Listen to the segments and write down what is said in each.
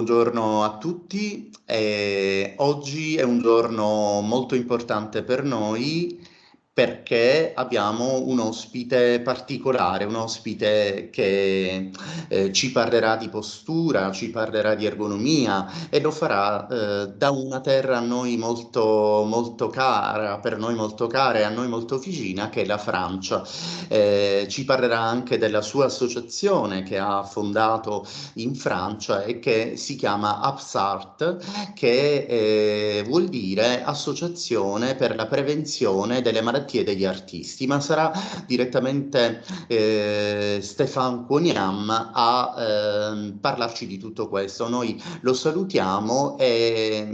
buongiorno a tutti. Oggi è un giorno molto importante per noi perché abbiamo un ospite particolare, un ospite che ci parlerà di postura, ci parlerà di ergonomia e lo farà da una terra a noi molto cara, per noi molto cara e a noi molto vicina, che è la Francia. Ci parlerà anche della sua associazione che ha fondato in Francia e che si chiama APSART, che vuol dire Associazione per la prevenzione delle malattie degli artisti, ma sarà direttamente Stéphane Quoniam a parlarci di tutto questo. Noi lo salutiamo e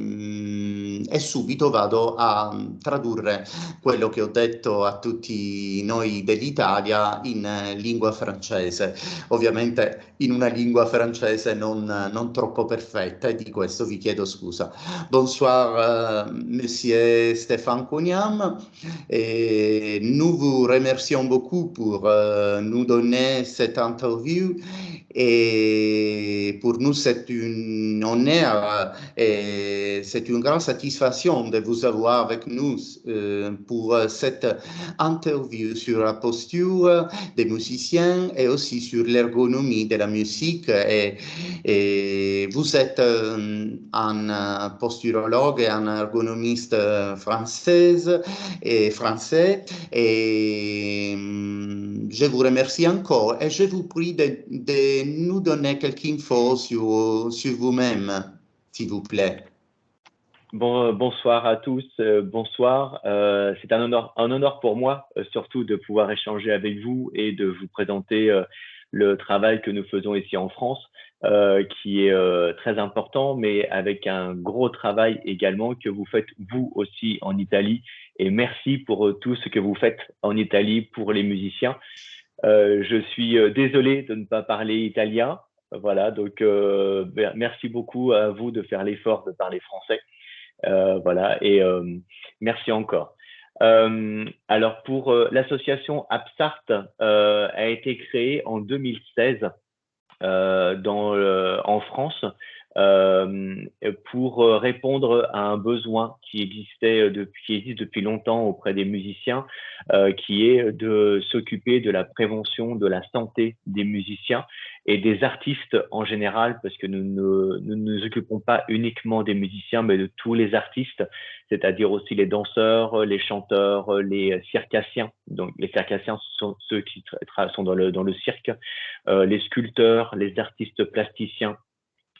subito vado a tradurre quello che ho detto a tutti noi dell'Italia in lingua francese, ovviamente in una lingua francese non troppo perfetta, e di questo vi chiedo scusa. Bonsoir, Monsieur Stéphane Quoniam, et nous vous remercions beaucoup pour nous donner cette interview. Et pour nous, c'est un honneur et c'est une grande satisfaction de vous avoir avec nous pour cette interview sur la posture des musiciens et aussi sur l'ergonomie de la musique. Et vous êtes un posturologue et un ergonomiste français. Et je vous remercie encore et je vous prie de nous donner quelques infos sur vous-même, s'il vous plaît. Bonsoir à tous, bonsoir. C'est un honneur pour moi, surtout de pouvoir échanger avec vous et de vous présenter le travail que nous faisons ici en France, qui est très important, mais avec un gros travail également que vous faites vous aussi en Italie. Et merci pour tout ce que vous faites en Italie pour les musiciens. Je suis désolé de ne pas parler italien. Voilà, donc merci beaucoup à vous de faire l'effort de parler français. Voilà, et merci encore. Alors pour l'association APSART a été créée en 2016 en France pour répondre à un besoin qui existe depuis longtemps auprès des musiciens, qui est de s'occuper de la prévention de la santé des musiciens et des artistes en général, parce que nous ne nous occupons pas uniquement des musiciens, mais de tous les artistes, c'est-à-dire aussi les danseurs, les chanteurs, les circassiens. Donc les circassiens sont ceux qui sont dans le cirque, les sculpteurs, les artistes plasticiens,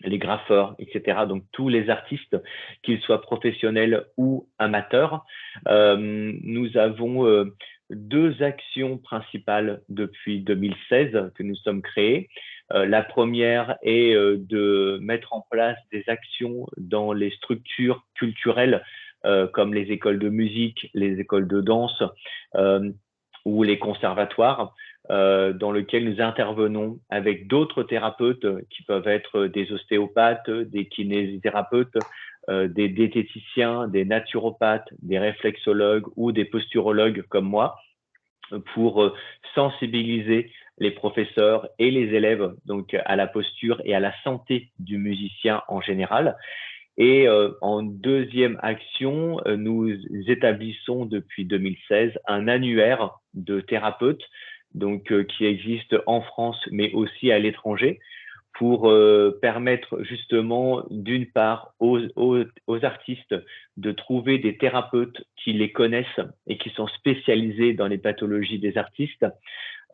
les graffeurs, etc. Donc tous les artistes, qu'ils soient professionnels ou amateurs. Nous avons deux actions principales depuis 2016 que nous sommes créées. La première est de mettre en place des actions dans les structures culturelles comme les écoles de musique, les écoles de danse ou les conservatoires, dans lequel nous intervenons avec d'autres thérapeutes qui peuvent être des ostéopathes, des kinésithérapeutes, des diététiciens, des naturopathes, des réflexologues ou des posturologues comme moi, pour sensibiliser les professeurs et les élèves donc à la posture et à la santé du musicien en général. Et en deuxième action, nous établissons depuis 2016 un annuaire de thérapeutes donc qui existe en France mais aussi à l'étranger, pour permettre justement d'une part aux artistes de trouver des thérapeutes qui les connaissent et qui sont spécialisés dans les pathologies des artistes,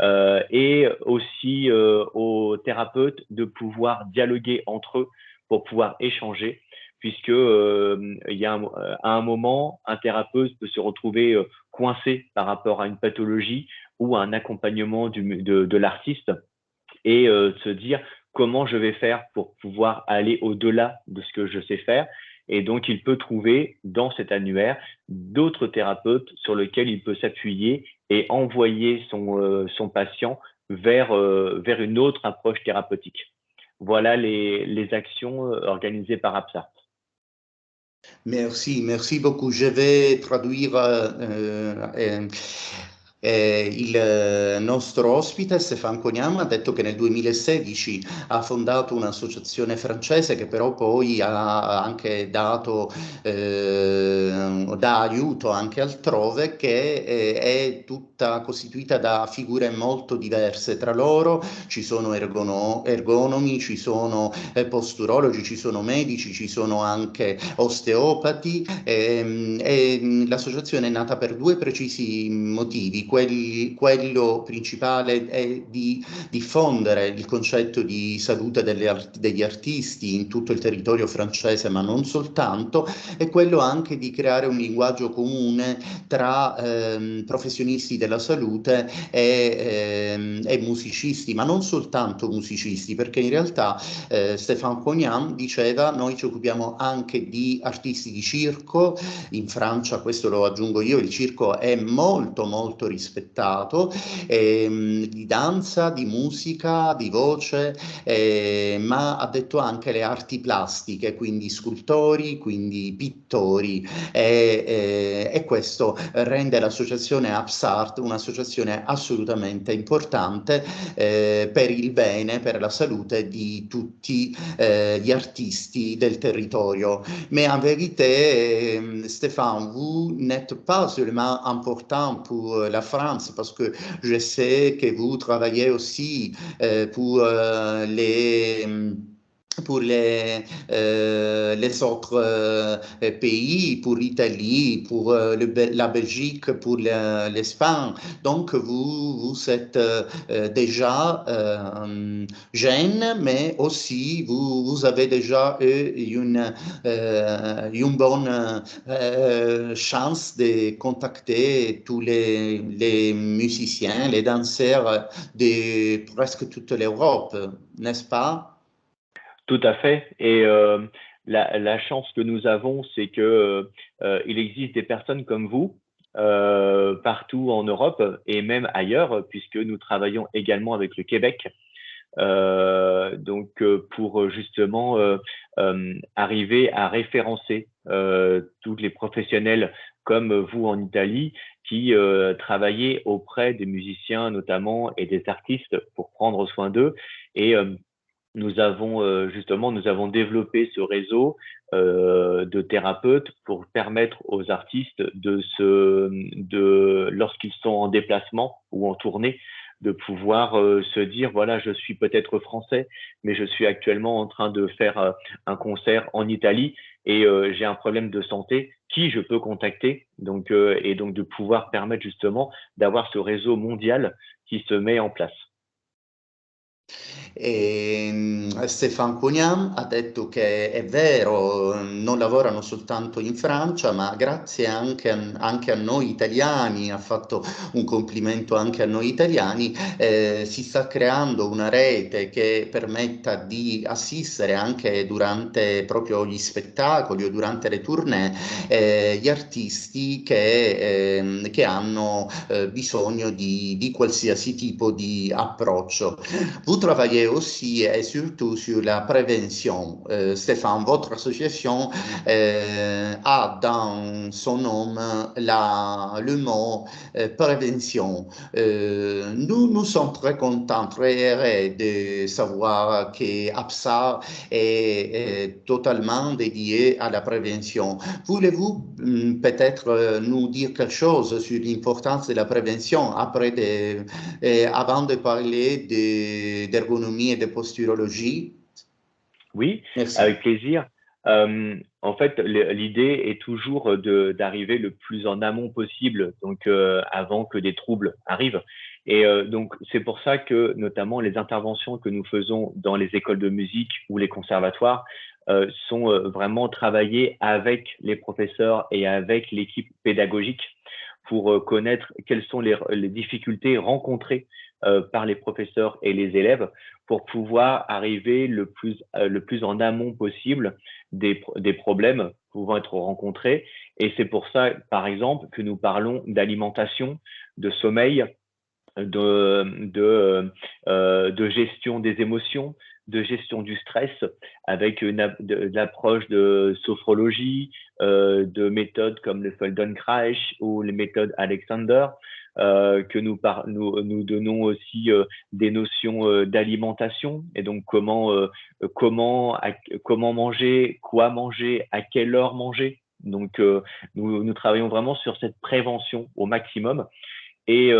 et aussi aux thérapeutes de pouvoir dialoguer entre eux pour pouvoir échanger, puisque il y a à un moment, un thérapeute peut se retrouver coincé par rapport à une pathologie ou à un accompagnement de l'artiste, et se dire comment je vais faire pour pouvoir aller au-delà de ce que je sais faire. Et donc, il peut trouver dans cet annuaire d'autres thérapeutes sur lesquels il peut s'appuyer et envoyer son patient vers une autre approche thérapeutique. Voilà les actions organisées par APSART. Merci beaucoup. Je vais traduire Il nostro ospite, Stéphane Cognam, ha detto che nel 2016 ha fondato un'associazione francese che però poi ha anche dà aiuto anche altrove, che è tutta costituita da figure molto diverse tra loro. Ci sono ergonomi, ci sono posturologi, ci sono medici, ci sono anche osteopati. L'associazione è nata per due precisi motivi. Quello principale è di diffondere il concetto di salute degli artisti in tutto il territorio francese, ma non soltanto, e quello anche di creare un linguaggio comune tra professionisti della salute e musicisti, ma non soltanto musicisti, perché in realtà Stéphane Cognam diceva: noi ci occupiamo anche di artisti di circo. In Francia, questo lo aggiungo io, il circo è molto molto rispettato, di danza, di musica, di voce, ma ha detto anche le arti plastiche, quindi scultori, quindi pittori, e questo rende l'associazione Upsart un'associazione assolutamente importante per il bene, per la salute di tutti gli artisti del territorio. Mais en vérité, Stéphane, vous n'êtes pas seulement important pour la France, parce que je sais que vous travaillez aussi pour les autres pays, pour l'Italie, pour la Belgique, pour l'Espagne. Donc, vous êtes déjà jeune, mais aussi vous avez déjà eu une bonne chance de contacter tous les musiciens, les danseurs de presque toute l'Europe, n'est-ce pas? Tout à fait. Et la chance que nous avons, c'est que il existe des personnes comme vous partout en Europe et même ailleurs, puisque nous travaillons également avec le Québec. Pour justement arriver à référencer tous les professionnels comme vous en Italie qui travaillaient auprès des musiciens notamment et des artistes pour prendre soin d'eux. Et nous avons développé ce réseau de thérapeutes pour permettre aux artistes lorsqu'ils sont en déplacement ou en tournée, de pouvoir se dire, voilà, je suis peut-être français, mais je suis actuellement en train de faire un concert en Italie et j'ai un problème de santé, qui je peux contacter? Et donc de pouvoir permettre justement d'avoir ce réseau mondial qui se met en place. Stéphane Cognam ha detto che è vero, non lavorano soltanto in Francia, ma grazie anche a noi italiani, ha fatto un complimento anche a noi italiani, si sta creando una rete che permetta di assistere anche durante proprio gli spettacoli o durante le tournée gli artisti che hanno bisogno di qualsiasi tipo di approccio. Vous travaillez aussi et surtout sur la prévention. Stéphane, votre association a dans son nom le mot prévention. Nous sommes très contents, très heureux de savoir que APSA est totalement dédié à la prévention. Voulez-vous peut-être nous dire quelque chose sur l'importance de la prévention avant de parler d'ergonomie et de posturologie? Oui, Merci. avec plaisir. En fait, l'idée est toujours d'arriver le plus en amont possible, donc avant que des troubles arrivent. Et donc c'est pour ça que notamment les interventions que nous faisons dans les écoles de musique ou les conservatoires sont vraiment travaillées avec les professeurs et avec l'équipe pédagogique pour connaître quelles sont les difficultés rencontrées par les professeurs et les élèves pour pouvoir arriver le plus en amont possible des problèmes pouvant être rencontrés. Et c'est pour ça, par exemple, que nous parlons d'alimentation, de sommeil, de gestion des émotions, de gestion du stress, avec l'approche de sophrologie, de méthodes comme le Feldenkrais ou les méthodes Alexander, que nous donnons aussi des notions d'alimentation, et donc comment manger, quoi manger, à quelle heure manger. Donc nous travaillons vraiment sur cette prévention au maximum. Et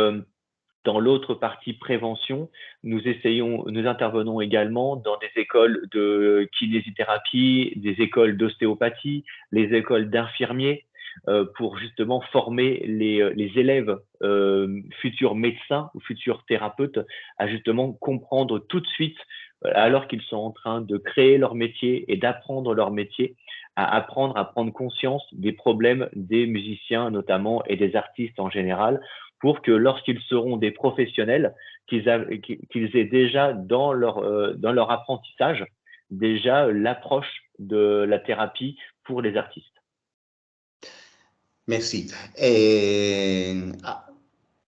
dans l'autre partie prévention, nous intervenons également dans des écoles de kinésithérapie, des écoles d'ostéopathie, les écoles d'infirmiers, pour justement former les élèves futurs médecins ou futurs thérapeutes à justement comprendre tout de suite, alors qu'ils sont en train de créer leur métier et d'apprendre leur métier, à apprendre à prendre conscience des problèmes des musiciens notamment et des artistes en général, pour que lorsqu'ils seront des professionnels, qu'ils aient déjà dans leur apprentissage déjà l'approche de la thérapie pour les artistes. Merci.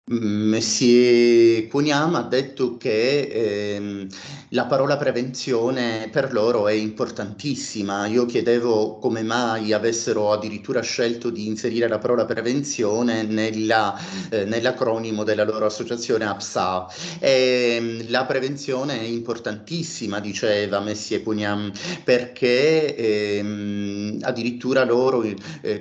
Monsieur Cuniam ha detto che la parola prevenzione per loro è importantissima. Io chiedevo come mai avessero addirittura scelto di inserire la parola prevenzione nell'acronimo della loro associazione APSA. La prevenzione è importantissima, diceva Monsieur Cuniam, perché addirittura loro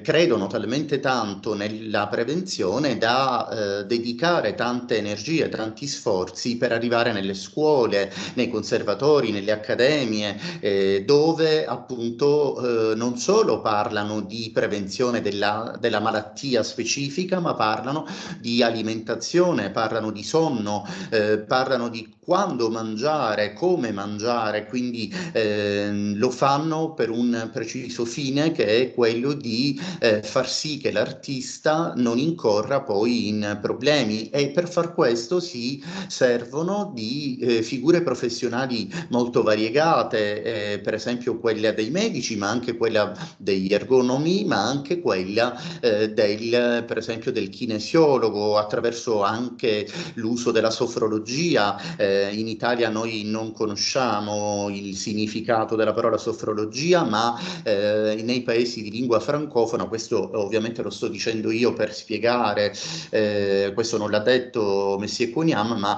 credono talmente tanto nella prevenzione da dedicare tante energie, tanti sforzi per arrivare nelle scuole, nei conservatori, nelle accademie, dove appunto non solo parlano di prevenzione della malattia specifica, ma parlano di alimentazione, parlano di sonno, parlano di quando mangiare, come mangiare, quindi lo fanno per un preciso fine, che è quello di far sì che l'artista non incorra poi in problemi, e per far questo si servono di figure professionali molto variegate, per esempio quella dei medici, ma anche quella degli ergonomi, ma anche quella per esempio del kinesiologo, attraverso anche l'uso della sofrologia. In Italia noi non conosciamo il significato della parola sofrologia, ma nei paesi di lingua francofona, questo ovviamente lo sto dicendo io per spiegare, questo non l'ha detto Messie Cuniam, ma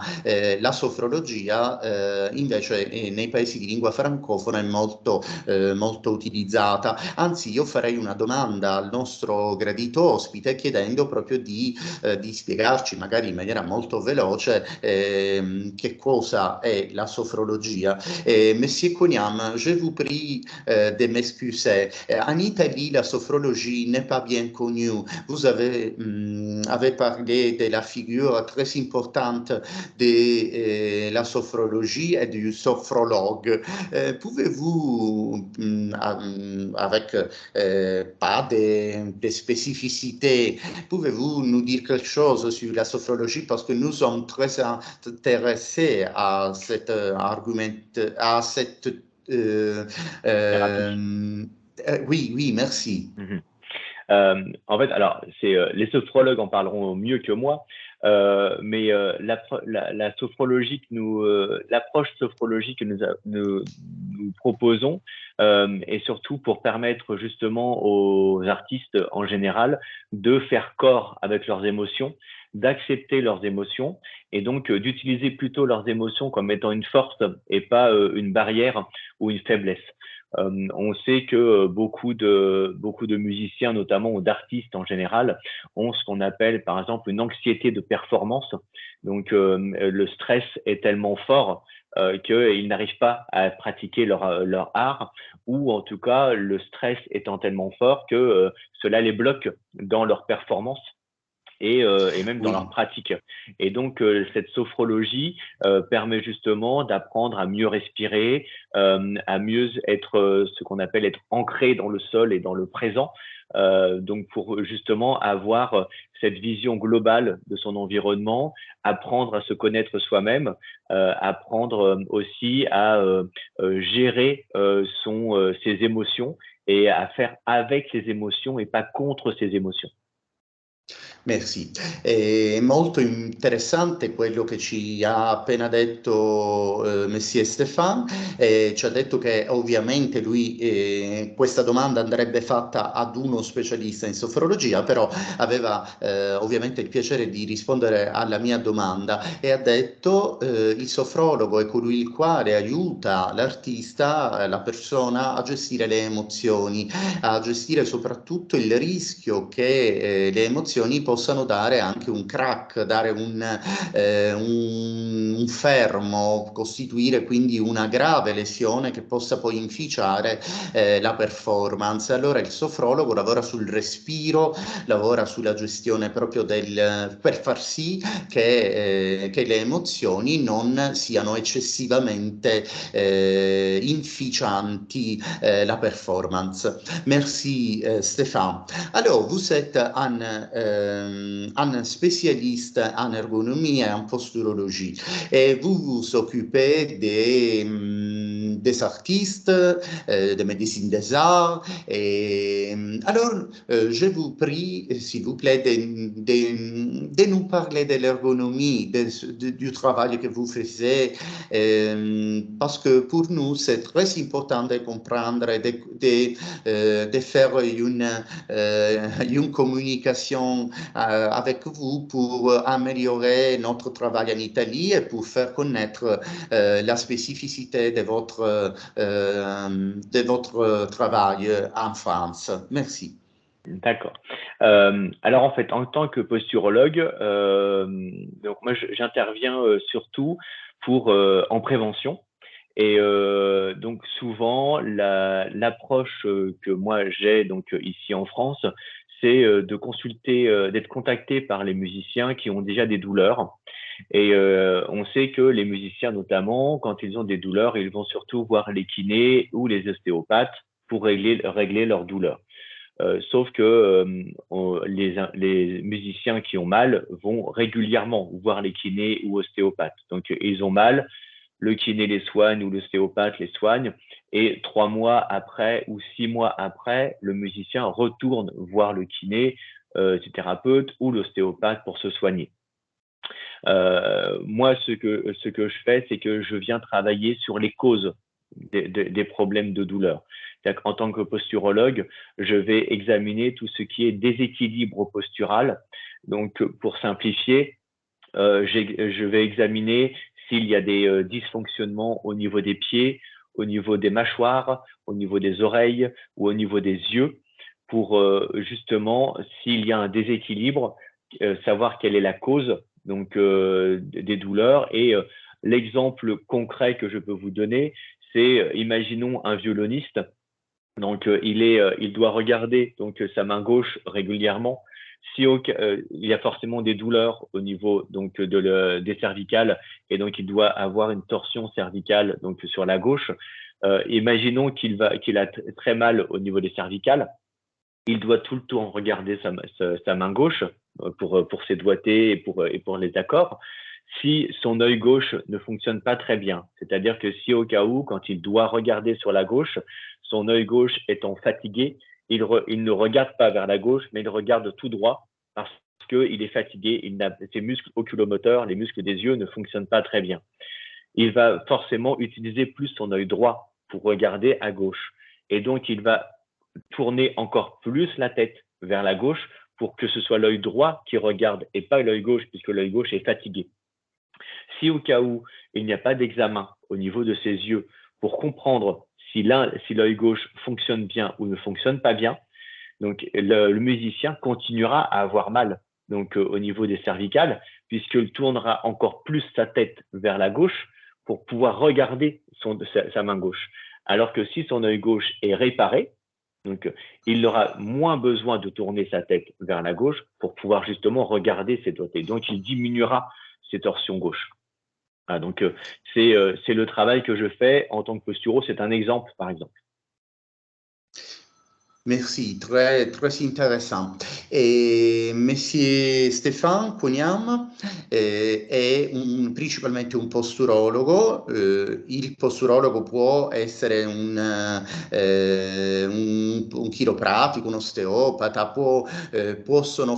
la sofrologia invece nei paesi di lingua francofona è molto utilizzata. Anzi, io farei una domanda al nostro gradito ospite, chiedendo proprio di spiegarci, magari in maniera molto veloce, che cosa è la sofrologia. Monsieur Cuniam, je vous prie de m'excuser. En Italie, la sophrologie n'est pas bien connue. Vous avez parlé de la figure très importante de la sophrologie et du sophrologue. Pouvez-vous, avec pas de spécificité, pouvez-vous nous dire quelque chose sur la sophrologie, parce que nous sommes très intéressés à cet argument, à cette oui, merci. En fait, alors, les sophrologues en parleront mieux que moi, mais la sophrologie l'approche sophrologique que nous proposons, et surtout pour permettre justement aux artistes en général de faire corps avec leurs émotions, d'accepter leurs émotions, et donc d'utiliser plutôt leurs émotions comme étant une force et pas une barrière ou une faiblesse. On sait que beaucoup de musiciens, notamment, ou d'artistes en général, ont ce qu'on appelle par exemple une anxiété de performance. Donc le stress est tellement fort qu'ils n'arrivent pas à pratiquer leur art, ou en tout cas le stress étant tellement fort que cela les bloque dans leur performance. Et même dans leur pratique. Et donc, cette sophrologie permet justement d'apprendre à mieux respirer, à mieux être ce qu'on appelle être ancré dans le sol et dans le présent. Donc, pour justement avoir cette vision globale de son environnement, apprendre à se connaître soi-même, apprendre aussi à gérer ses émotions, et à faire avec ses émotions et pas contre ses émotions. Merci. È molto interessante quello che ci ha appena detto Messie Stéphane. Ci ha detto che ovviamente lui questa domanda andrebbe fatta ad uno specialista in sofrologia, però aveva ovviamente il piacere di rispondere alla mia domanda e ha detto il sofrologo è colui il quale aiuta l'artista, la persona a gestire le emozioni, a gestire soprattutto il rischio che le emozioni possano dare anche un crack, dare un fermo, costituire quindi una grave lesione che possa poi inficiare la performance. Allora il sofrologo lavora sul respiro, lavora sulla gestione proprio per far sì che le emozioni non siano eccessivamente inficianti la performance. Merci Stéphane. Alors, vous êtes un spécialiste en ergonomie et en posturologie et vous vous occupez des artistes, de médecine des arts. Et, alors, je vous prie, s'il vous plaît, de nous parler de l'ergonomie, du travail que vous faites, parce que pour nous, c'est très important de comprendre, de faire une communication avec vous pour améliorer notre travail en Italie et pour faire connaître la spécificité de votre travail en France. Merci. D'accord. Alors en fait, en tant que posturologue, donc moi j'interviens surtout pour en prévention. Et donc souvent l'approche que moi j'ai donc ici en France, c'est de consulter, d'être contacté par les musiciens qui ont déjà des douleurs. Et on sait que les musiciens notamment, quand ils ont des douleurs, ils vont surtout voir les kinés ou les ostéopathes pour régler leurs douleurs. Sauf que les musiciens qui ont mal vont régulièrement voir les kinés ou ostéopathes. Donc, ils ont mal, le kiné les soigne ou l'ostéopathe les soigne, et 3 mois après ou 6 mois après, le musicien retourne voir le kiné, du thérapeute ou l'ostéopathe pour se soigner. Moi, ce que je fais, c'est que je viens travailler sur les causes des problèmes de douleur. En tant que posturologue, je vais examiner tout ce qui est déséquilibre postural. Donc, pour simplifier, je vais examiner s'il y a des dysfonctionnements au niveau des pieds, au niveau des mâchoires, au niveau des oreilles ou au niveau des yeux, pour justement, s'il y a un déséquilibre, savoir quelle est la cause donc des douleurs. Et l'exemple concret que je peux vous donner, c'est imaginons un violoniste. Donc il doit regarder donc sa main gauche régulièrement. Si il y a forcément des douleurs au niveau donc des cervicales et donc il doit avoir une torsion cervicale donc sur la gauche. Imaginons qu'il a très mal au niveau des cervicales. Il doit tout le temps regarder sa main gauche pour ses doigtés et pour les accords. Si son œil gauche ne fonctionne pas très bien, c'est-à-dire que si au cas où, quand il doit regarder sur la gauche, son œil gauche étant fatigué, il ne regarde pas vers la gauche, mais il regarde tout droit parce qu'il est fatigué, ses muscles oculomoteurs, les muscles des yeux ne fonctionnent pas très bien. Il va forcément utiliser plus son œil droit pour regarder à gauche. Et donc, il va tourner encore plus la tête vers la gauche pour que ce soit l'œil droit qui regarde et pas l'œil gauche, puisque l'œil gauche est fatigué. Si au cas où il n'y a pas d'examen au niveau de ses yeux pour comprendre si l'œil gauche fonctionne bien ou ne fonctionne pas bien, donc le musicien continuera à avoir mal donc au niveau des cervicales, puisqu'il tournera encore plus sa tête vers la gauche pour pouvoir regarder sa main gauche. Alors que si son œil gauche est réparé, donc il aura moins besoin de tourner sa tête vers la gauche pour pouvoir justement regarder ses doigtés. Donc il diminuera ses torsions gauches. Ah, donc c'est le travail que je fais en tant que posturo. C'est un exemple, par exemple. Merci, très, très intéressant. Et Monsieur Stéphane Quoniam è principalmente un posturologo. Il posturologo può essere un chiropratico, un osteopata, possono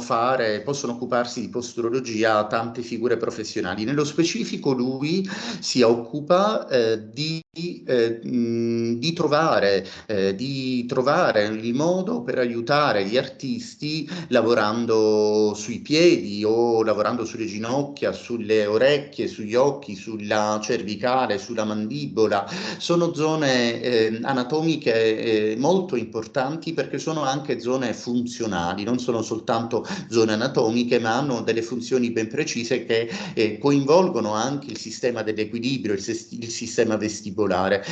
occuparsi di posturologia tante figure professionali. Nello specifico lui si occupa di trovare il modo per aiutare gli artisti lavorando sui piedi o lavorando sulle ginocchia, sulle orecchie, sugli occhi, sulla cervicale, sulla mandibola. Sono zone anatomiche molto importanti perché sono anche zone funzionali, non sono soltanto zone anatomiche, ma hanno delle funzioni ben precise che coinvolgono anche il sistema dell'equilibrio, il sistema vestibolare.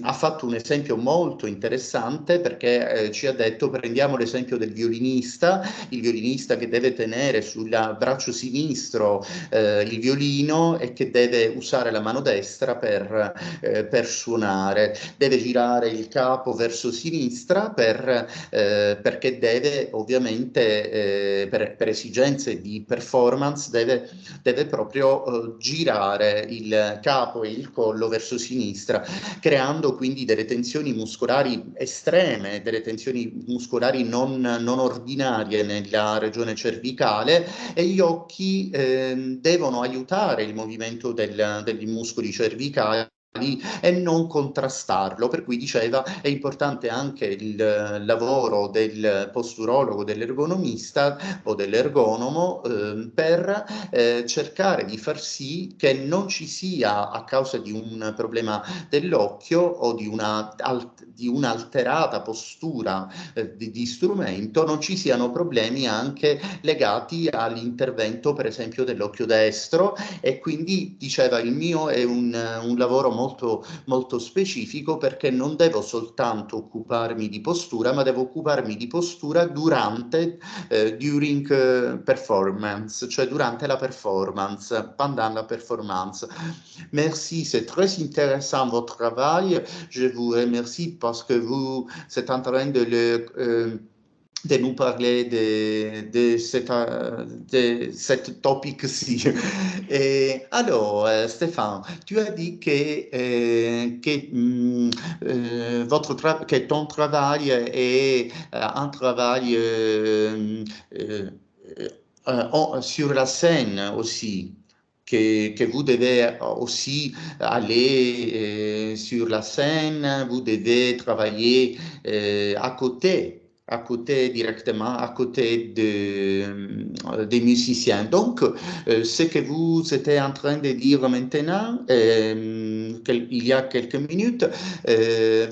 Ha fatto un esempio molto interessante perché ci ha detto: prendiamo l'esempio del violinista, il violinista che deve tenere sul braccio sinistro il violino e che deve usare la mano destra per suonare, deve girare il capo verso sinistra perché deve ovviamente per esigenze di performance deve proprio girare il capo e il collo verso sinistra, creando quindi delle tensioni muscolari estreme, delle tensioni muscolari non ordinarie nella regione cervicale, e gli occhi devono aiutare il movimento degli muscoli cervicali e non contrastarlo, per cui diceva è importante anche il lavoro del posturologo, dell'ergonomista o dell'ergonomo per cercare di far sì che non ci sia, a causa di un problema dell'occhio o di un'alterata postura di strumento, non ci siano problemi anche legati all'intervento per esempio dell'occhio destro. E quindi diceva il mio è un lavoro molto, molto specifico perché non devo soltanto occuparmi di postura, ma devo occuparmi di postura during performance, cioè durante la performance, pendant la performance. Merci, c'est très intéressant votre travail. Je vous remercie parce que vous êtes en train de nous parler de cette topic-ci. Et alors, Stéphane, tu as dit que ton travail est un travail sur la scène aussi. Que vous devez aussi aller sur la scène, vous devez travailler à côté directement, à côté des musiciens. Donc, ce que vous étiez en train de dire maintenant, il y a quelques minutes,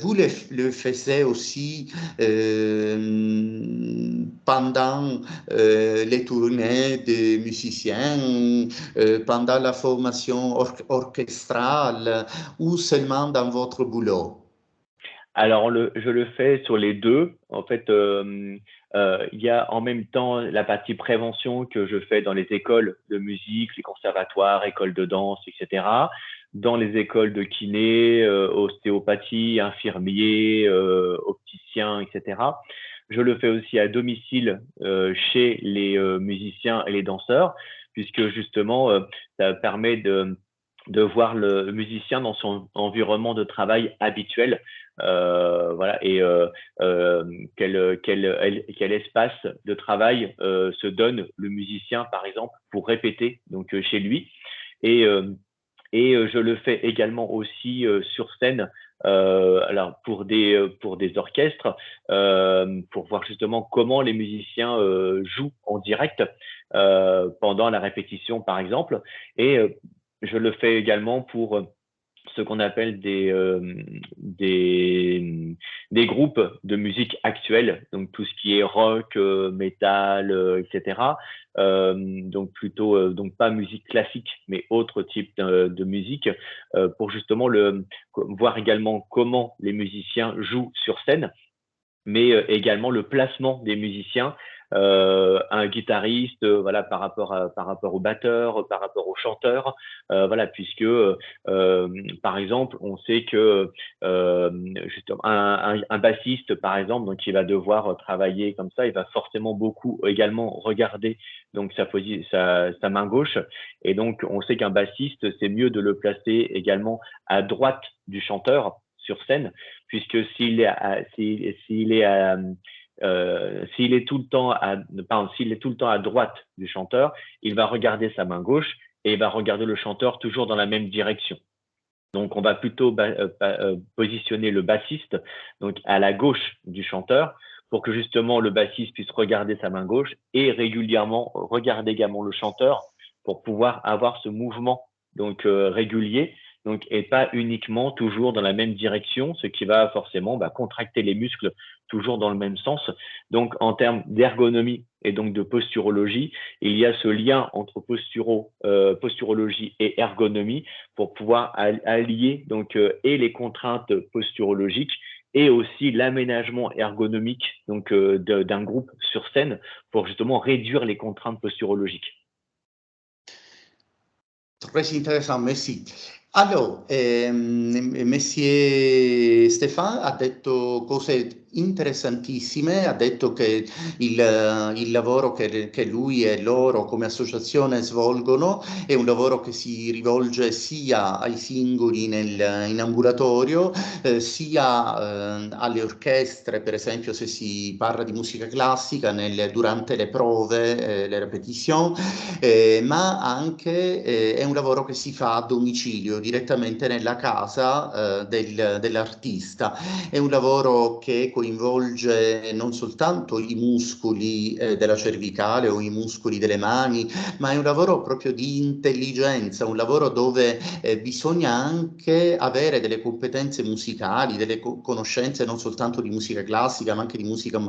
vous le faisiez aussi pendant les tournées des musiciens, pendant la formation orchestrale ou seulement dans votre boulot? Alors, je le fais sur les deux. En fait, il y a en même temps la partie prévention que je fais dans les écoles de musique, les conservatoires, écoles de danse, etc. Dans les écoles de kiné, ostéopathie, infirmier, opticien, etc. Je le fais aussi à domicile chez les musiciens et les danseurs, puisque justement, ça permet de voir le musicien dans son environnement de travail habituel. Voilà, et quel espace de travail se donne le musicien, par exemple, pour répéter donc chez lui. Et, euh, et je le fais également aussi sur scène, alors pour des orchestres, pour voir justement comment les musiciens jouent en direct pendant la répétition, par exemple. Et je le fais également pour ce qu'on appelle des groupes de musique actuelle, donc tout ce qui est rock, métal, etc. Donc plutôt, donc pas musique classique, mais autre type de musique, pour justement voir également comment les musiciens jouent sur scène, mais également le placement des musiciens un guitariste, voilà, par rapport au batteur, par rapport au chanteur, voilà, puisque par exemple, on sait que justement un bassiste, par exemple, donc il va devoir travailler comme ça, il va forcément beaucoup également regarder donc sa main gauche, et donc on sait qu'un bassiste, c'est mieux de le placer également à droite du chanteur sur scène, puisque s'il est tout le temps s'il est tout le temps à droite du chanteur, il va regarder sa main gauche et il va regarder le chanteur toujours dans la même direction. Donc, on va plutôt positionner le bassiste donc à la gauche du chanteur pour que justement le bassiste puisse regarder sa main gauche et régulièrement regarder également le chanteur pour pouvoir avoir ce mouvement donc régulier, donc et pas uniquement toujours dans la même direction, ce qui va forcément contracter les muscles toujours dans le même sens. Donc, en termes d'ergonomie et donc de posturologie, il y a ce lien entre posturologie et ergonomie pour pouvoir allier donc et les contraintes posturologiques et aussi l'aménagement ergonomique donc d'un groupe sur scène pour justement réduire les contraintes posturologiques. Très intéressant, merci. Allora, Messie Stéphane ha detto cose interessantissime, ha detto che il lavoro che lui e loro come associazione svolgono è un lavoro che si rivolge sia ai singoli in ambulatorio, sia alle orchestre, per esempio se si parla di musica classica durante le prove, le répétitions, ma anche è un lavoro che si fa a domicilio, direttamente nella casa dell'artista. È un lavoro che coinvolge non soltanto i muscoli della cervicale o i muscoli delle mani, ma è un lavoro proprio di intelligenza, un lavoro dove bisogna anche avere delle competenze musicali, delle conoscenze non soltanto di musica classica, ma anche di musica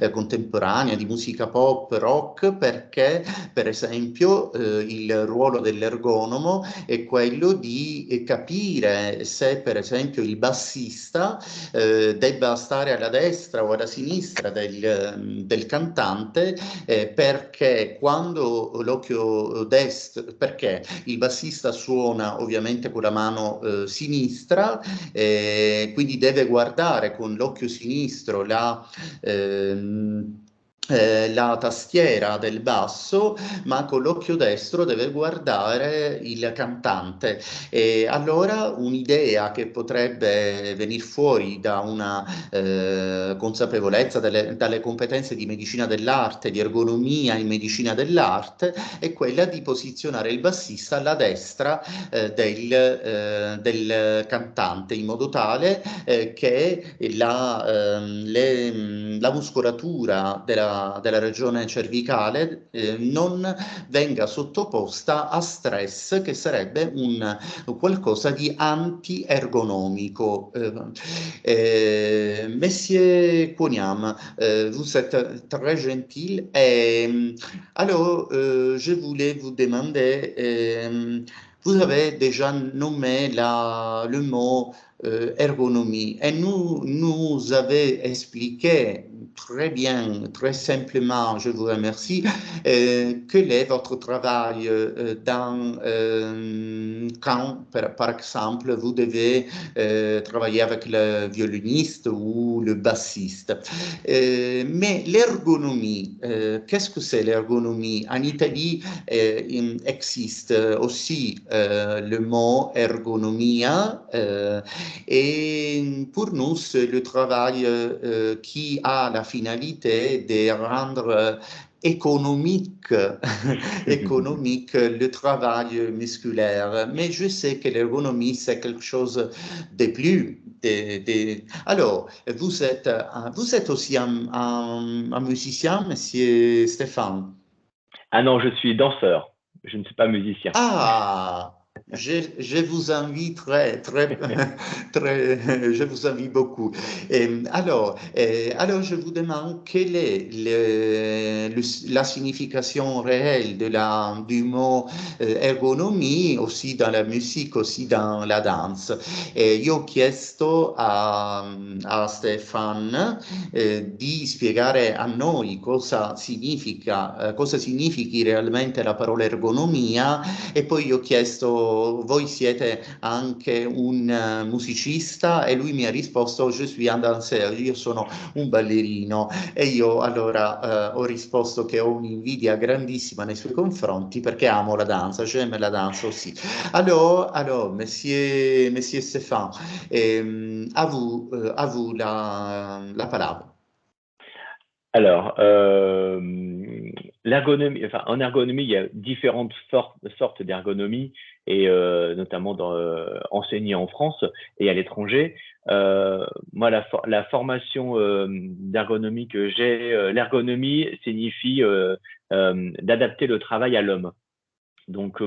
contemporanea, di musica pop, rock, perché per esempio il ruolo dell'ergonomo è quello di capire se per esempio il bassista debba stare alla destra o alla sinistra del cantante, perché quando l'occhio destro, perché il bassista suona ovviamente con la mano sinistra, quindi deve guardare con l'occhio sinistro la tastiera del basso, ma con l'occhio destro deve guardare il cantante. E allora un'idea che potrebbe venire fuori da una consapevolezza dalle competenze di medicina dell'arte, di ergonomia in medicina dell'arte, è quella di posizionare il bassista alla destra del cantante, in modo tale che la muscolatura della regione cervicale non venga sottoposta a stress, che sarebbe qualcosa di anti-ergonomico. Monsieur Quoniam, vous êtes très gentil. Alors, je voulais vous demander, vous avez déjà nommé le mot ergonomie et nous avez expliqué très bien, très simplement, je vous remercie, quel est votre travail quand, par exemple, vous devez travailler avec le violoniste ou le bassiste. Mais l'ergonomie, qu'est-ce que c'est l'ergonomie? En Italie, il existe aussi le mot ergonomia, et pour nous, c'est le travail qui a la finalité de rendre économique, économique le travail musculaire. Mais je sais que l'ergonomie, c'est quelque chose de plus. Alors, vous êtes aussi un musicien, monsieur Stéphane? Ah non, je suis danseur, je ne suis pas musicien. Ah, Je vous envie je vous envie beaucoup. Alors, je vous demande quelle est la signification réelle du mot ergonomie, aussi dans la musique, aussi dans la danse. Io ho chiesto a Stefan di spiegare a noi cosa significhi realmente la parola ergonomia e poi gli ho chiesto, voi siete anche un musicista? E lui mi ha risposto, je suis un danseur, io sono un ballerino. E io allora ho risposto che ho un'invidia grandissima nei suoi confronti perché amo la danza, j'aime la danza aussi. Alors, monsieur Stéphane, à vous la parole. Alors, l'ergonomie, enfin, en ergonomie, il y a différentes sortes d'ergonomie, et notamment enseignées en France et à l'étranger. Moi, la formation d'ergonomie que j'ai, l'ergonomie signifie d'adapter le travail à l'homme. Donc,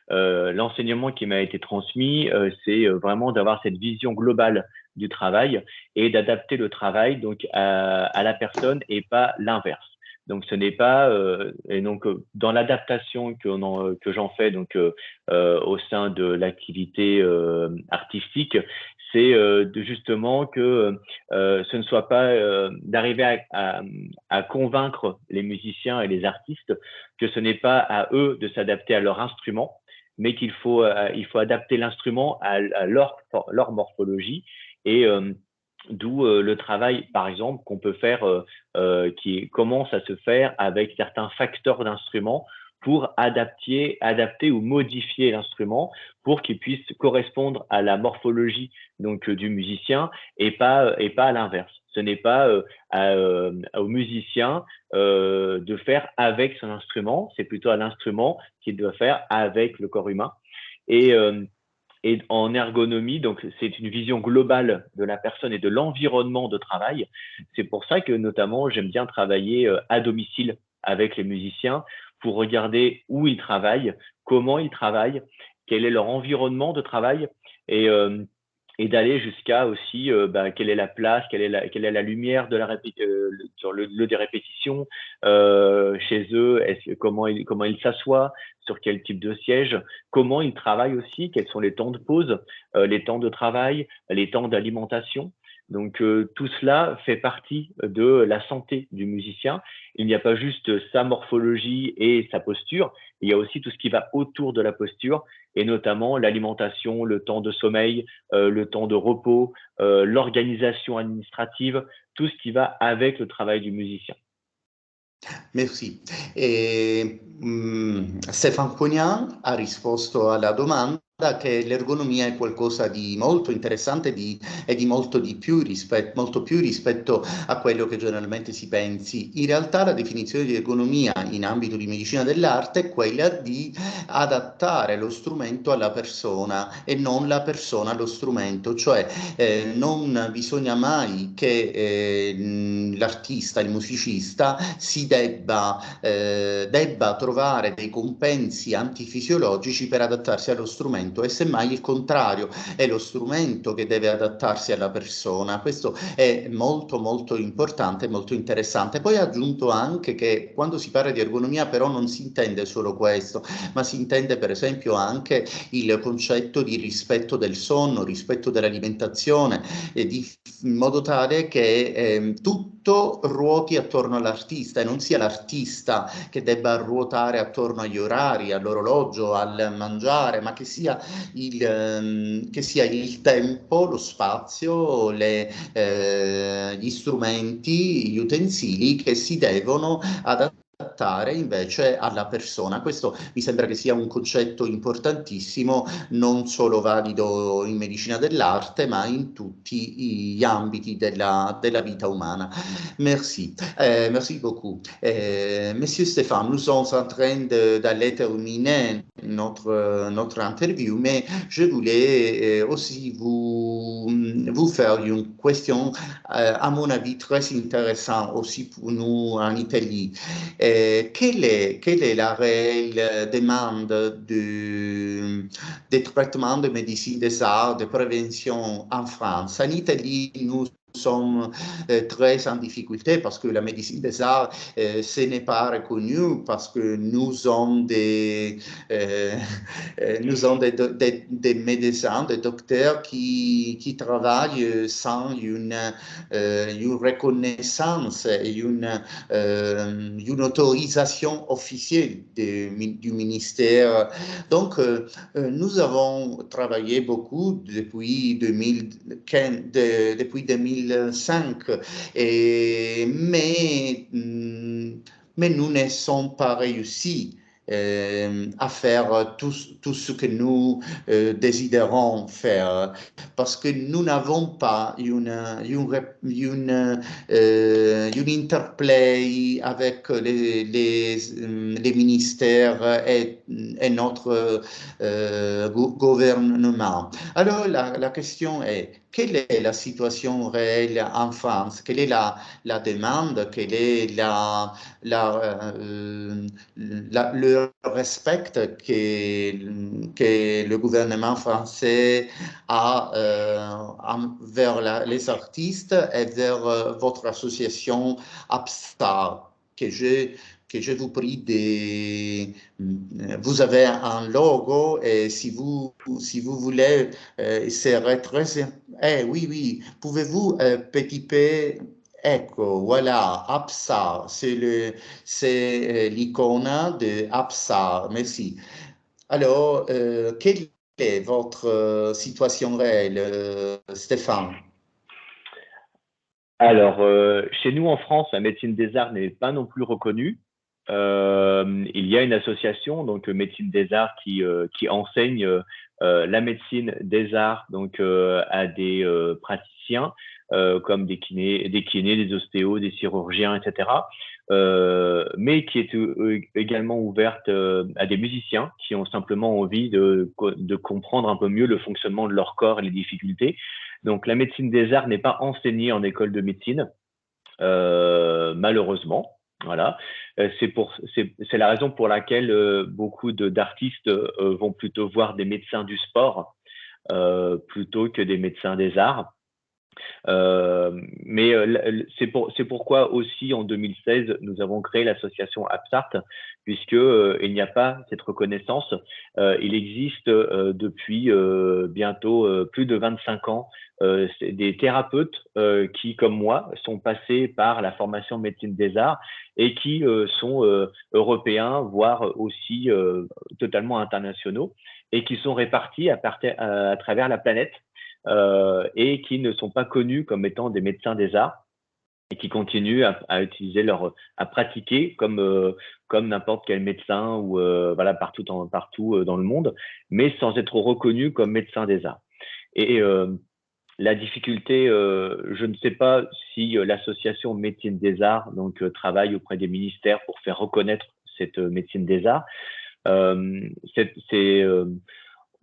l'enseignement qui m'a été transmis, c'est vraiment d'avoir cette vision globale du travail et d'adapter le travail donc à la personne et pas l'inverse. Donc, ce n'est pas et donc dans l'adaptation que j'en fais donc au sein de l'activité artistique, c'est justement que ce ne soit pas d'arriver à convaincre les musiciens et les artistes que ce n'est pas à eux de s'adapter à leur instrument, mais qu'il faut, il faut adapter l'instrument à leur morphologie, et d'où le travail, par exemple, qu'on peut faire, qui commence à se faire avec certains facteurs d'instruments pour adapter ou modifier l'instrument pour qu'il puisse correspondre à la morphologie donc du musicien, et pas à l'inverse. Ce n'est pas au musicien de faire avec son instrument, c'est plutôt à l'instrument qu'il doit faire avec le corps humain. Et, et en ergonomie, donc c'est une vision globale de la personne et de l'environnement de travail. C'est pour ça que notamment j'aime bien travailler à domicile avec les musiciens pour regarder où ils travaillent, comment ils travaillent, quel est leur environnement de travail, et d'aller jusqu'à aussi quelle est la place, quelle est la lumière de sur le lieu des répétitions chez eux, comment ils s'assoient, sur quel type de siège, comment ils travaillent aussi, quels sont les temps de pause, les temps de travail, les temps d'alimentation. Donc tout cela fait partie de la santé du musicien. Il n'y a pas juste sa morphologie et sa posture, il y a aussi tout ce qui va autour de la posture, et notamment l'alimentation, le temps de sommeil, le temps de repos, l'organisation administrative, tout ce qui va avec le travail du musicien. Merci. Stefan Cognan ha risposto alla domanda che l'ergonomia è qualcosa di molto interessante e di molto più rispetto a quello che generalmente si pensi. In realtà la definizione di ergonomia in ambito di medicina dell'arte è quella di adattare lo strumento alla persona e non la persona allo strumento, cioè non bisogna mai che l'artista, il musicista debba trovare dei compensi antifisiologici per adattarsi allo strumento, e semmai il contrario, è lo strumento che deve adattarsi alla persona. Questo è molto molto importante e molto interessante. Poi ha aggiunto anche che quando si parla di ergonomia però non si intende solo questo, ma si intende per esempio anche il concetto di rispetto del sonno, rispetto dell'alimentazione, in modo tale che tutto ruoti attorno all'artista e non sia l'artista che debba ruotare attorno agli orari, all'orologio, al mangiare, ma che sia il tempo, lo spazio, gli strumenti, gli utensili che si devono adattare invece alla persona. Questo mi sembra che sia un concetto importantissimo, non solo valido in medicina dell'arte, ma in tutti gli ambiti della vita umana. Merci. Merci beaucoup. Monsieur Stéphane, nous sommes en train d'aller terminer notre interview, mais je voulais aussi vous faire une question, à mon avis, très intéressante aussi pour nous en Italie. quelle est la réelle demande des traitements de médecine des arts, de prévention en France? En Italie, nous sommes très en difficulté parce que la médecine des arts, ce n'est pas reconnu parce que nous avons des médecins, des docteurs qui travaillent sans une reconnaissance et une autorisation officielle du ministère. Donc, nous avons travaillé beaucoup depuis 2005, mais nous ne sommes pas réussis à faire tout ce que nous désirons faire parce que nous n'avons pas une interplay avec les ministères et notre gouvernement. Alors la question est, quelle est la situation réelle en France? Quelle est la demande? Quelle est le respect que le gouvernement français a vers les artistes et vers votre association APSA, que je vous prie vous avez un logo et si vous voulez, serait très... oui, pouvez-vous, petit peu... Ecco, voilà, APSA, c'est l'icône de APSA, merci. Alors, quelle est votre situation réelle, Stéphane? Alors, chez nous en France, la médecine des arts n'est pas non plus reconnue. Il y a une association, donc Médecine des Arts, qui enseigne la médecine des arts donc à des praticiens comme des kinés, des ostéos, des chirurgiens, etc. Mais qui est également ouverte à des musiciens qui ont simplement envie de comprendre un peu mieux le fonctionnement de leur corps et les difficultés. Donc la médecine des arts n'est pas enseignée en école de médecine, malheureusement. Voilà, c'est la raison pour laquelle beaucoup d'artistes vont plutôt voir des médecins du sport plutôt que des médecins des arts. Mais c'est pourquoi aussi en 2016 nous avons créé l'association APSART, puisque il n'y a pas cette reconnaissance. Il existe depuis bientôt plus de 25 ans des thérapeutes qui, comme moi, sont passés par la formation médecine des arts et qui sont européens, voire aussi totalement internationaux, et qui sont répartis à travers la planète. Et qui ne sont pas connus comme étant des médecins des arts et qui continuent à utiliser à pratiquer comme n'importe quel médecin ou voilà partout dans le monde, mais sans être reconnus comme médecins des arts. Et la difficulté, je ne sais pas si l'association Médecine des Arts donc travaille auprès des ministères pour faire reconnaître cette médecine des arts.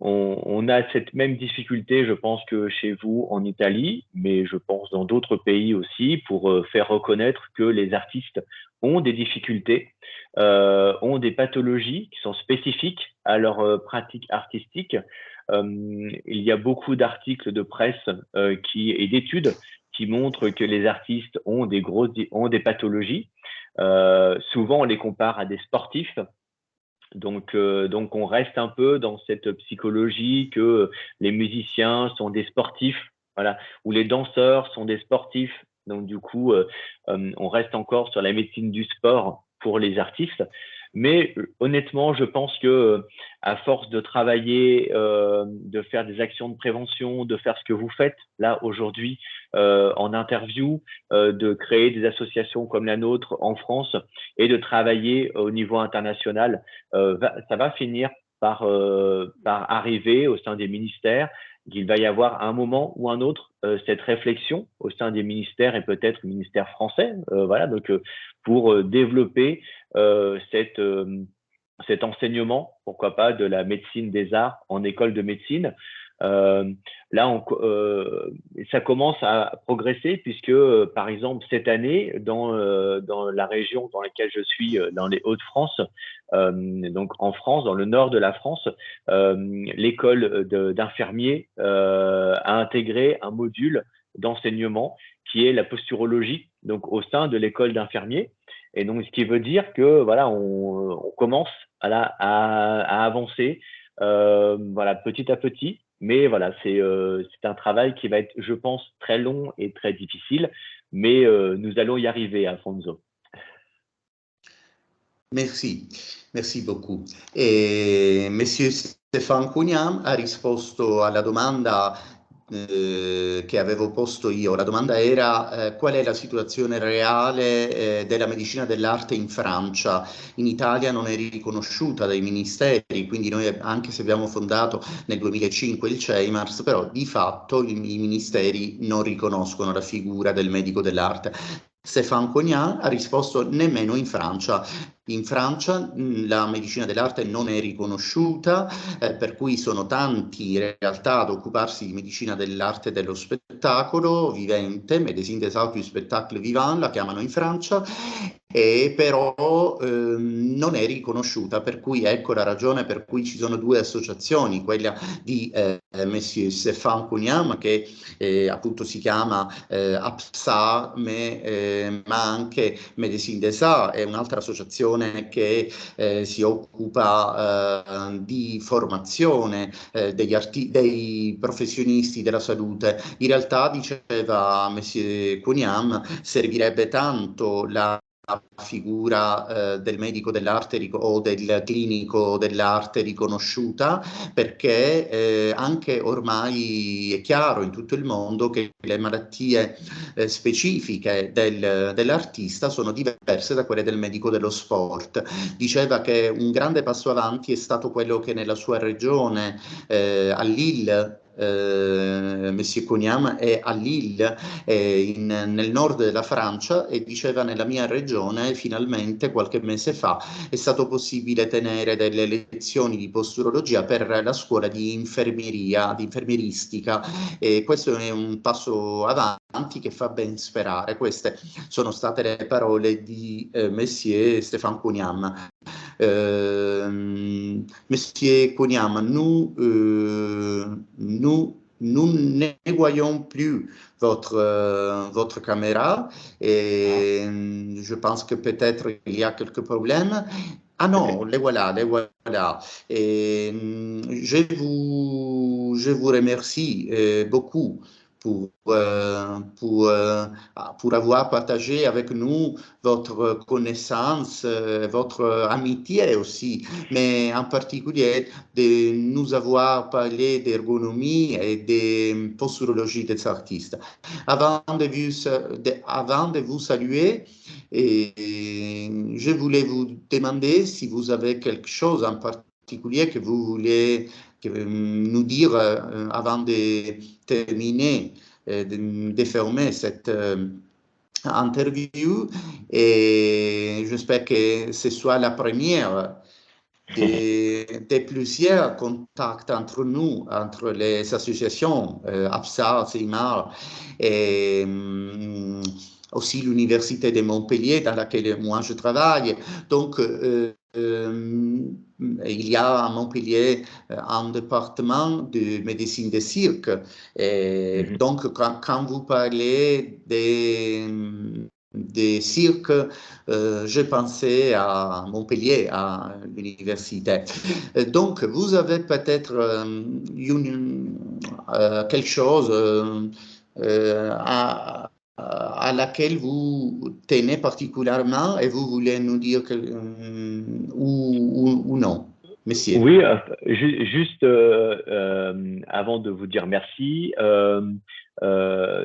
On a cette même difficulté, je pense, que chez vous en Italie, mais je pense dans d'autres pays aussi, pour faire reconnaître que les artistes ont des difficultés, ont des pathologies qui sont spécifiques à leur pratique artistique. Il y a beaucoup d'articles de presse et d'études qui montrent que les artistes ont des pathologies. Souvent, on les compare à des sportifs. Donc, on reste un peu dans cette psychologie que les musiciens sont des sportifs, voilà, ou les danseurs sont des sportifs. Donc, du coup, on reste encore sur la médecine du sport pour les artistes. Mais honnêtement, je pense que à force de travailler, de faire des actions de prévention, de faire ce que vous faites là aujourd'hui en interview, de créer des associations comme la nôtre en France et de travailler au niveau international, ça va finir par arriver au sein des ministères, qu'il va y avoir à un moment ou un autre cette réflexion au sein des ministères et peut-être le ministère français, voilà, donc pour développer cet enseignement, pourquoi pas, de la médecine des arts en école de médecine. Là, ça commence à progresser puisque, par exemple, cette année, dans la région dans laquelle je suis, dans les Hauts-de-France, donc en France, dans le nord de la France, l'école d'infirmiers a intégré un module d'enseignement qui est la posturologie, donc au sein de l'école d'infirmiers. Et donc, ce qui veut dire que voilà, on commence à avancer, voilà, petit à petit. Mais voilà, c'est un travail qui va être, je pense, très long et très difficile. Mais nous allons y arriver, Alfonso. Merci, merci beaucoup. E Monsieur Stéphane Cuniam ha risposto alla domanda che avevo posto io. La domanda era qual è la situazione reale della medicina dell'arte in Francia? In Italia non è riconosciuta dai ministeri, quindi noi anche se abbiamo fondato nel 2005 il CEIMARS, però di fatto i ministeri non riconoscono la figura del medico dell'arte. Stéphane Cognat ha risposto nemmeno in Francia. In Francia la medicina dell'arte non è riconosciuta, per cui sono tanti in realtà ad occuparsi di medicina dell'arte e dello spettacolo vivente, Médecine des Arts du Spectacle Vivant, la chiamano in Francia, e però non è riconosciuta, per cui ecco la ragione per cui ci sono due associazioni, quella di Monsieur Stéphane Cuniam, che appunto si chiama APSA, ma anche Médecine des Arts, è un'altra associazione che si occupa di formazione dei professionisti della salute. In realtà, diceva Monsieur Cuniam, servirebbe tanto la figura del medico dell'arte o del clinico dell'arte riconosciuta, perché anche ormai è chiaro in tutto il mondo che le malattie specifiche dell'artista sono diverse da quelle del medico dello sport. Diceva che un grande passo avanti è stato quello che nella sua regione, a Lille, Monsieur Coniam è a Lille, nel nord della Francia, e diceva nella mia regione finalmente qualche mese fa è stato possibile tenere delle lezioni di posturologia per la scuola di infermieristica, e questo è un passo avanti che fa ben sperare. Queste sono state le parole di Monsieur Stéphane Coniam. Monsieur Coniam, nous ne voyons plus votre caméra, et je pense que peut-être il y a quelques problèmes. Ah non, les voilà, les voilà. Et je vous remercie beaucoup pour avoir partagé avec nous votre connaissance, votre amitié aussi, mais en particulier de nous avoir parlé d'ergonomie et de posturologie des artistes. Avant de vous saluer, je voulais vous demander si vous avez quelque chose en particulier que vous voulez nous dire avant de terminer, de fermer cette interview, et j'espère que ce soit la première de plusieurs contacts entre nous, entre les associations APSA, CIMAR et aussi l'Université de Montpellier dans laquelle moi je travaille. Donc, il y a à Montpellier un département de médecine des cirques. Et donc, quand vous parlez des cirques, je pensais à Montpellier, à l'université. Donc, vous avez peut-être quelque chose à laquelle vous tenez particulièrement et vous voulez nous dire ou non, monsieur. Oui, juste avant de vous dire merci,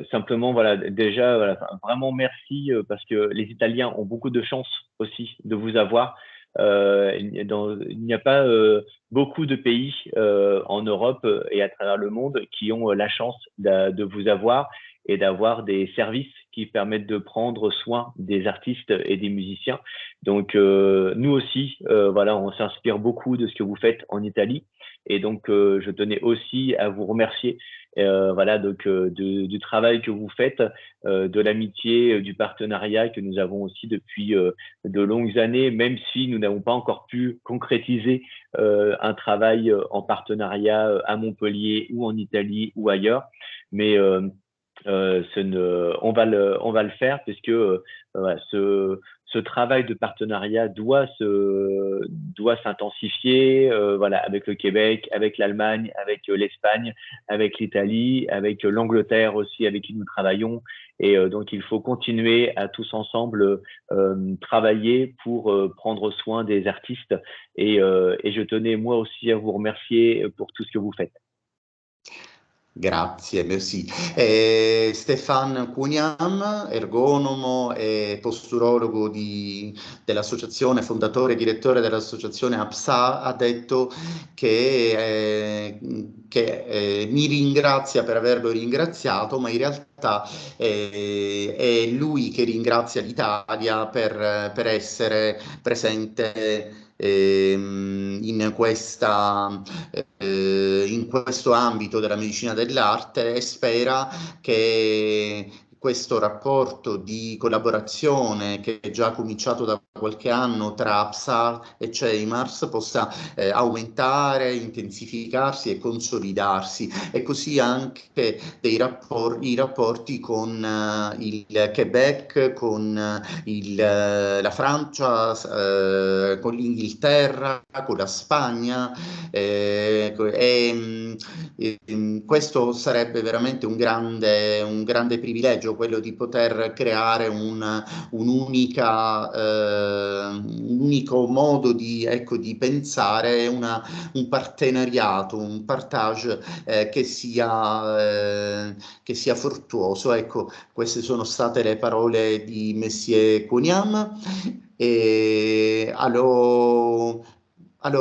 simplement, voilà, déjà, voilà, vraiment merci parce que les Italiens ont beaucoup de chance aussi de vous avoir. Il n'y a pas beaucoup de pays en Europe et à travers le monde qui ont la chance de vous avoir et d'avoir des services qui permettent de prendre soin des artistes et des musiciens. Donc, nous aussi, voilà, on s'inspire beaucoup de ce que vous faites en Italie. Et donc, je tenais aussi à vous remercier voilà, donc, du travail que vous faites, de l'amitié, du partenariat que nous avons aussi depuis de longues années, même si nous n'avons pas encore pu concrétiser un travail en partenariat à Montpellier ou en Italie ou ailleurs. Mais on va le faire puisque voilà, ce travail de partenariat doit s'intensifier, voilà, avec le Québec, avec l'Allemagne, avec l'Espagne, avec l'Italie, avec l'Angleterre aussi, avec qui nous travaillons. Et donc, il faut continuer à tous ensemble travailler pour prendre soin des artistes. Et je tenais moi aussi à vous remercier pour tout ce que vous faites. Grazie, merci. Stefan Cunham, ergonomo e posturologo dell'associazione, fondatore e direttore dell'associazione APSA, ha detto che mi ringrazia per averlo ringraziato, ma in realtà è lui che ringrazia l'Italia per essere presente in questo ambito della medicina dell'arte, e spera che questo rapporto di collaborazione che è già cominciato da qualche anno tra APSA e CEIMARS possa aumentare, intensificarsi e consolidarsi, e così anche i rapporti con il Quebec, con la Francia, con l'Inghilterra, con la Spagna, questo sarebbe veramente un grande privilegio, quello di poter creare un unico modo di pensare, un partenariato, un partage che sia fruttuoso. Ecco, queste sono state le parole di Monsieur Cunham. Et alors,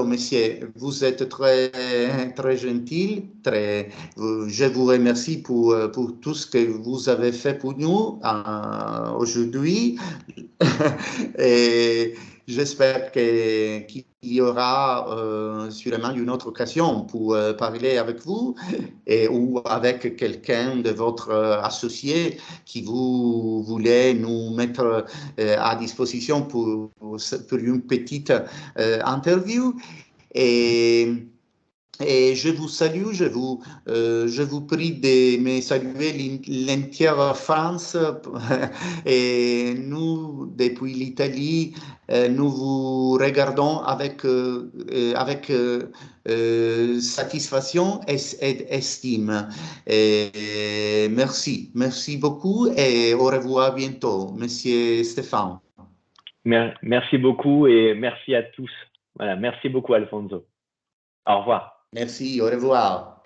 monsieur, vous êtes très gentil, je vous remercie pour tout ce que vous avez fait pour nous aujourd'hui. Et j'espère qu'il y aura sûrement une autre occasion pour parler avec vous ou avec quelqu'un de votre associé qui vous voulez nous mettre à disposition pour une petite interview. Et je vous salue, je vous prie de me saluer l'entière France. Et nous, depuis l'Italie, nous vous regardons avec satisfaction et estime. Et merci beaucoup et au revoir bientôt, Monsieur Stéphane. Merci beaucoup et merci à tous. Voilà, merci beaucoup, Alfonso. Au revoir. Merci, au revoir.